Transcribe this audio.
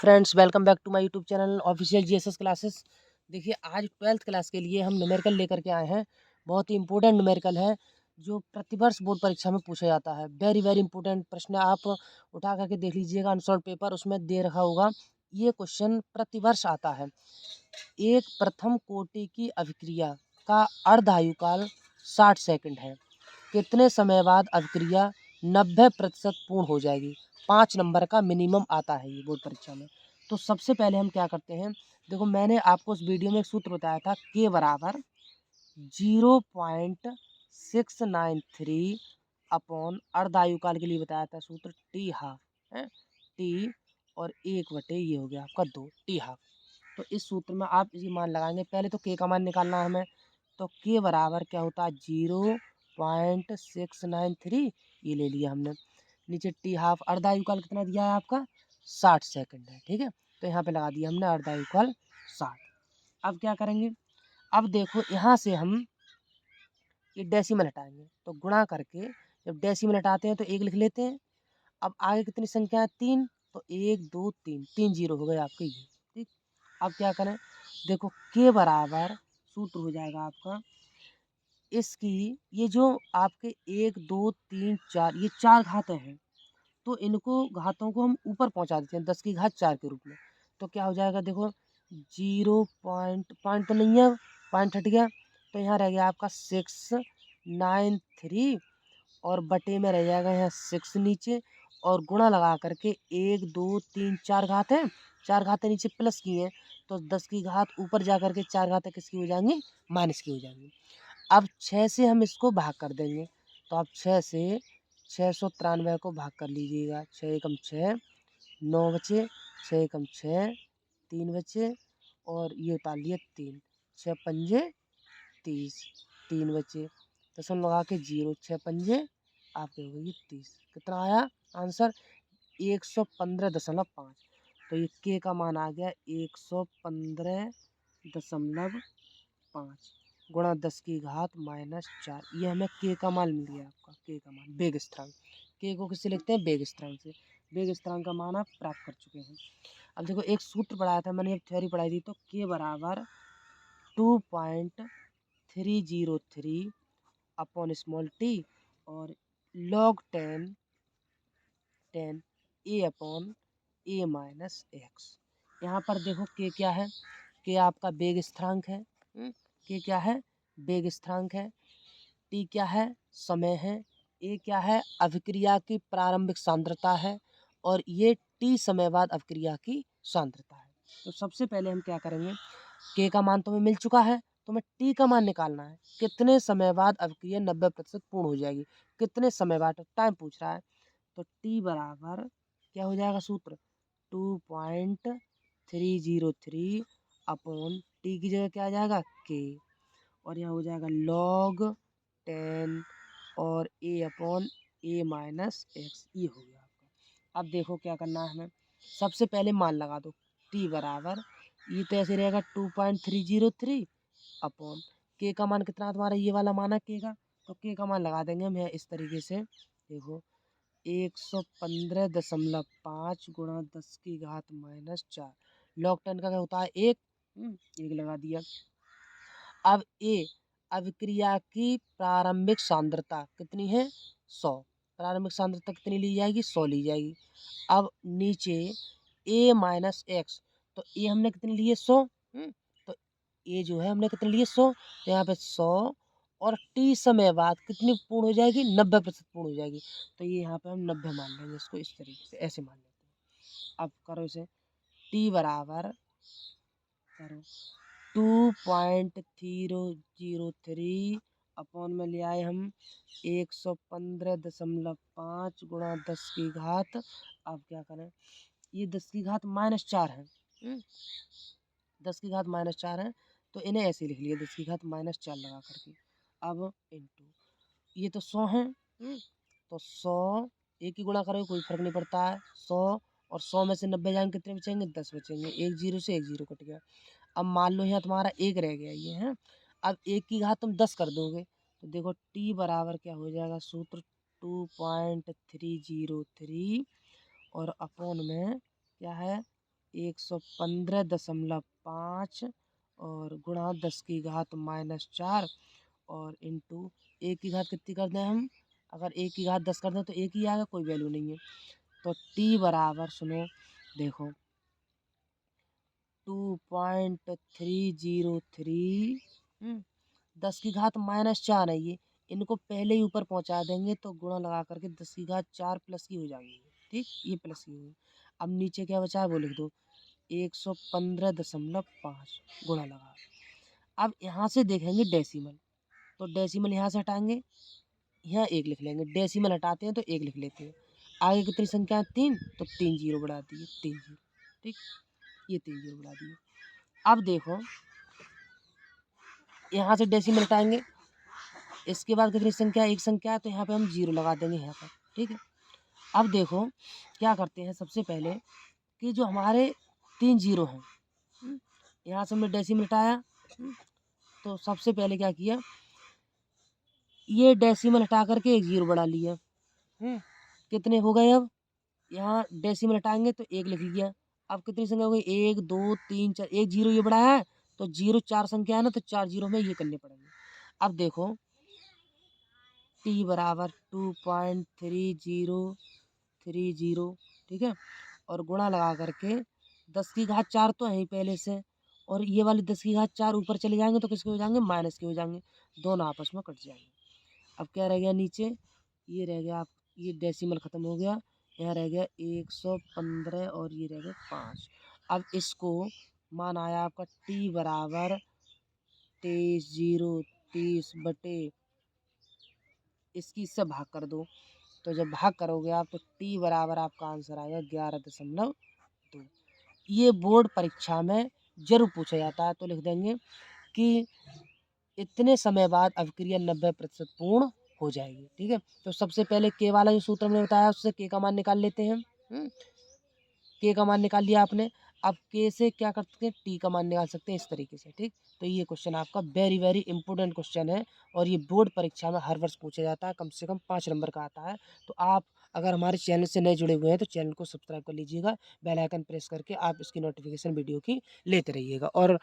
Friends, welcome back to my YouTube channel official GSS classes. देखिए, आज 12th class के लिए हम न्यूमेरिकल लेकर के आए हैं। बहुत ही इंपॉर्टेंट न्यूमेरिकल है जो प्रतिवर्ष बोर्ड परीक्षा में पूछा जाता है। वेरी वेरी इंपॉर्टेंट प्रश्न आप उठा करके देख लीजिएगा। अनसॉल्व पेपर उसमें दे रखा होगा। ये क्वेश्चन प्रतिवर्ष आता है। एक प्रथम कोटि की अभिक्रिया का अर्धायुकाल 60 सेकंड है। कितने समय बाद अभिक्रिया 90% पूर्ण हो जाएगी? 5 नंबर का मिनिमम आता है ये बोर्ड परीक्षा में। तो सबसे पहले हम क्या करते हैं, देखो मैंने आपको उस वीडियो में एक सूत्र बताया था, के बराबर 0.693 अपॉन अर्धायुकाल के लिए बताया था सूत्र टी हाफ है, टी और 1/, ये हो गया आपका 2 टी हाफ। तो इस सूत्र में आप ये मान लगाएंगे। पहले तो के का मान निकालना है हमें, तो के बराबर क्या होता है 0.693, ये ले लिया हमने। नीचे टी हाफ, अर्धायुकाल कितना दिया है आपका 60 सेकंड है, ठीक है। तो यहाँ पे लगा दिया हमने अर्धायुकाल 60। अब क्या करेंगे, अब देखो यहाँ से हम ये डेसिमल हटाएंगे, तो गुणा करके जब डेसिमल हटाते हैं तो 1 लिख लेते हैं। अब आगे कितनी संख्या है 3, तो 1 2 3, 3 जीरो हो गए आपके ये, ठीक। अब क्या करें, देखो के बराबर सूत्र हो जाएगा आपका इसकी, ये जो आपके 1 2 3 4 ये 4 घातें हैं, तो इनको घातों को हम ऊपर पहुंचा देते हैं 10 की घात 4 के रूप में। तो क्या हो जाएगा, देखो 0 पॉइंट तो नहीं है, पॉइंट हट गया, तो यहाँ रह गया आपका 693 और बटे में रह जाएगा यहाँ 6 नीचे, और गुणा लगा करके 1 2 3 4 घात है, 4 घातें नीचे प्लस की हैं, तो 10 की घात ऊपर जा करके 4 घातें किसकी हो जाएंगी, माइनस की हो जाएंगी। अब 6 से हम इसको भाग कर देंगे, तो अब 6 से 693 को भाग कर लीजिएगा। 6 एकम 6, 9 बचे, 6 एकम 6, 3 बचे, और ये उतार लिए 3, 6 पंजे 30, 3 बचे, दशमलव लगा के 0, 6 पंजे आपके हो गई 30। कितना आया आंसर 115.5। तो ये के का मान आ गया 115.5 गुणा 10 की घात -4। ये हमें के का मान मिल गया आपका, के का मान वेग स्थिरांक। के को किससे लिखते हैं, वेग स्थिरांक से। वेग स्थिरांक का मान आप प्राप्त कर चुके हैं। अब देखो एक सूत्र पढ़ाया था मैंने, एक थ्योरी पढ़ाई थी, तो के बराबर 2.303 अपॉन स्मॉल टी और log 10 ए अपॉन ए माइनस एक्स। यहाँ पर देखो के क्या है, के आपका वेग स्थिरांक है, के क्या है, वेग स्थिरांक है। टी क्या है, समय है। ए क्या है, अभिक्रिया की प्रारंभिक सांद्रता है, और ये टी समय बाद अभिक्रिया की सांद्रता है। तो सबसे पहले हम क्या करेंगे, के का मान तो हमें मिल चुका है, तो हमें टी का मान निकालना है। कितने समय बाद अभिक्रिया 90% पूर्ण हो जाएगी, कितने समय बाद, टाइम पूछ रहा है। तो टी बराबर क्या हो जाएगा सूत्र 2.303 अपॉन टी की जगह क्या आ जाएगा के, और यहाँ हो जाएगा log 10 और ए अपॉन ए माइनस एक्स, ये हो गया आपका। अब देखो क्या करना है हमें, सबसे पहले मान लगा दो टी बराबर, ये तो ऐसे रहेगा 2.303 अपॉन के का मान कितना तुम्हारा ये वाला मान है के का, तो के का मान लगा देंगे हम यहाँ इस तरीके से। देखो 115.5 गुणा 10 की घात -4, log 10 का क्या होता है 1, 1 लगा दिया। अब ए अभिक्रिया की प्रारंभिक सांद्रता कितनी है 100, प्रारंभिक सांद्रता कितनी ली जाएगी 100 ली जाएगी। अब नीचे ए माइनस एक्स, तो ए हमने कितनी लिए 100, तो ए जो है हमने कितने लिए 100, तो यहाँ पे 100 और टी समय बाद कितनी पूर्ण हो जाएगी 90% पूर्ण हो जाएगी। तो ये यहाँ पे हम 90 मान लेंगे, इसको इस तरीके से ऐसे मान लेते हैं। अब करो इसे, टी बराबर करो 2.003 अपॉन में ले आए हम 115.5 गुणा 10 की घात। अब क्या करें, ये 10 की घात -4 है, 10 की घात -4 है, तो इन्हें ऐसे लिख लिया 10 की घात -4 लगा करके। अब इंटू ये तो 100 है, तो 100 एक ही गुणा करोगे कोई फर्क नहीं पड़ता है, 100 और 100 में से 90 जाएंगे कितने बचेंगे 10 बचेंगे, एक जीरो से एक जीरो कट गया। अब मान लो यहाँ तुम्हारा एक रह गया ये है, अब एक की घात तुम 10 कर दोगे, तो देखो टी बराबर क्या हो जाएगा सूत्र 2.303 और अपॉन में क्या है 115.5 और गुणा 10 की घात -4 और इंटू 1 की घात कितनी कर दें हम, अगर 1 की घात 10 कर दें तो 1 ही आएगा, कोई वैल्यू नहीं है। तो t बराबर सुनो देखो 2.303 10 की घात -4 है ये, इनको पहले ही ऊपर पहुंचा देंगे तो गुणा लगा करके 10 की घात 4 प्लस की हो जाएंगी। ठीक, ये प्लस की हुई। अब नीचे क्या बचा है वो लिख दो 115.5 गुणा लगा। अब यहाँ से देखेंगे डेसिमल, तो डेसिमल यहाँ से हटाएंगे, यहाँ 1 लिख लेंगे, डेसिमल हटाते हैं तो 1 लिख लेते हैं। आगे कितनी संख्या है 3, तो 3 जीरो बढ़ा दिए 3 जीरो। ठीक, ये 3 जीरो बढ़ा दिए। अब देखो यहाँ से डेसिमल हटाएंगे, इसके बाद कितनी संख्या है, एक संख्या है, तो यहाँ पे हम जीरो लगा देंगे यहाँ पर। ठीक है, अब देखो क्या करते हैं, सबसे पहले कि जो हमारे 3 जीरो हैं, यहाँ से हमने डेसिमल हटाया, तो सबसे पहले क्या किया, ये डेसिमल हटा करके एक जीरो बढ़ा लिया। कितने हो गए, अब यहाँ डेसिमल हटाएंगे तो 1 लिख लिया। अब कितनी संख्या हो गई, 1 2 3 4, एक जीरो ये बढ़ाया है, तो जीरो 4 संख्या है ना, तो 4 जीरो में ये करने पड़ेंगे। अब देखो t बराबर 2.3030, ठीक है, और गुणा लगा करके 10 की घात 4 तो है ही पहले से, और ये वाली 10 की घात 4 ऊपर चले जाएंगे तो किसके हो जाएंगे, माइनस के हो जाएंगे, दोनों आपस में कट जाएंगे। अब क्या रह गया नीचे, ये रह गया आप, ये डेसिमल खत्म हो गया, यहाँ रह गया 115 और ये रह गया 5। अब इसको मान आया आपका t बराबर 23/30 इसकी इससे भाग कर दो, तो जब भाग करोगे आप तो t बराबर आपका आंसर आएगा 11.2। ये बोर्ड परीक्षा में जरूर पूछा जाता है, तो लिख देंगे कि इतने समय बाद अभिक्रिया 90% पूर्ण हो जाएगी। ठीक है, तो सबसे पहले के वाला जो सूत्र हमने बताया उससे के का मान निकाल लेते हैं। के का मान निकाल लिया आपने, अब के से क्या कर सकते हैं, टी का मान निकाल सकते हैं इस तरीके से। ठीक, तो ये क्वेश्चन आपका वेरी वेरी इंपॉर्टेंट क्वेश्चन है और ये बोर्ड परीक्षा में हर वर्ष पूछा जाता है, कम से कम 5 नंबर का आता है। तो आप अगर हमारे चैनल से नए जुड़े हुए हैं तो चैनल को सब्सक्राइब कर लीजिएगा, बेल आइकन प्रेस करके आप इसकी नोटिफिकेशन वीडियो की लेते रहिएगा। और